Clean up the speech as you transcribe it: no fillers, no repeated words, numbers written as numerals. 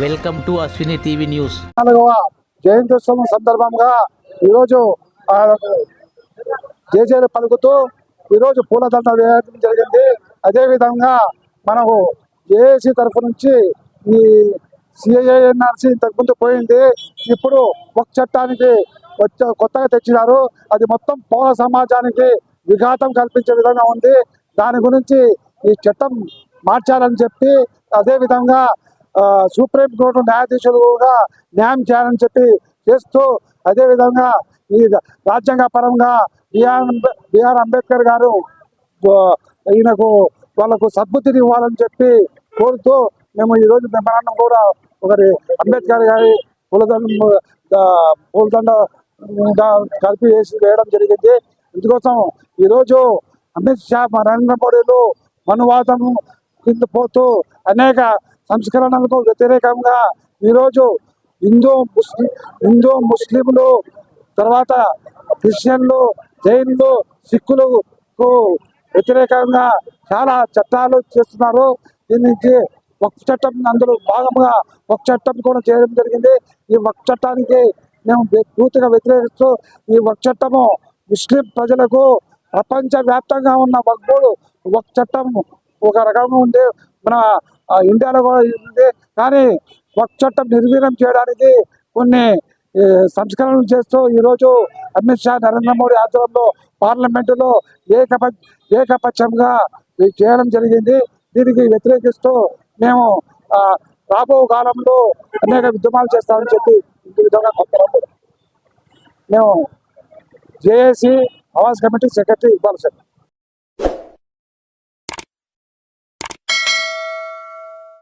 Welcome to Ashwini TV news. 4వ జయంత్యోత్సవం సందర్భంగా ఈరోజు జేజేలు పలుకుతూ ఈరోజు పూలదండ వేయడం జరిగింది. అదేవిధంగా మనకు ఏఏసీ తరఫు నుంచి ఈ సిఐఎన్ఆర్సీ ఇంతకుముందు పోయింది, ఇప్పుడు ఒక చట్టానికి కొత్తగా తెచ్చినారు. అది మొత్తం పౌర సమాజానికి విఘాతం కల్పించే విధంగా ఉంది. దాని గురించి ఈ చట్టం మార్చాలని చెప్పి, అదేవిధంగా సుప్రీంకోర్టు న్యాయాధీశులు కూడా న్యాయం చేయాలని చెప్పి చేస్తూ, అదేవిధంగా ఈ రాజ్యాంగ పరంగా బిఆర్ అంబేద్కర్ గారు ఈయనకు వాళ్ళకు సద్బుద్ధిని ఇవ్వాలని చెప్పి కోరుతూ మేము ఈరోజు మెమరాండం కూడా ఒకరి అంబేద్కర్ గారి పూలదండ కలిపి వేయడం జరిగింది. ఇందుకోసం ఈరోజు అమిత్ షా నరేంద్ర మోడీలు మనువాదం కింద పోతూ అనేక సంస్కరణలకు వ్యతిరేకంగా ఈరోజు హిందూ ముస్లింలు, తర్వాత క్రిస్టియన్లు, జైన్లు, సిక్కులకు వ్యతిరేకంగా చాలా చట్టాలు చేస్తున్నారు. దీనికి వక్ఫ్ చట్టం అందులో భాగంగా వక్ఫ్ చట్టం కూడా చేయడం జరిగింది. ఈ వక్ఫ్ చట్టానికి మేము పూర్తిగా వ్యతిరేకిస్తూ, ఈ వక్ఫ్ చట్టము ముస్లిం ప్రజలకు ప్రపంచ వ్యాప్తంగా ఉన్న వక్ఫ్ చట్టం ఒక రకంగా ఉంది, మన ఇండియాలో కూడా ఉంది. కానీ వక్ఫ్ చట్టం నిర్వీర్యం చేయడానికి కొన్ని సంస్కరణలు చేస్తూ ఈరోజు అమిత్ షా నరేంద్ర మోడీ ఆధ్వర్యంలో పార్లమెంటులో ఏకపక్షంగా చేయడం జరిగింది. దీనికి వ్యతిరేకిస్తూ మేము రాబో కాలంలో అనేక ఉద్యమాలు చేస్తామని చెప్పి ఈ విధంగా మేము జేఏసీ ఆవాస్ కమిటీ సెక్రటరీ ఇవ్వాలి సార్.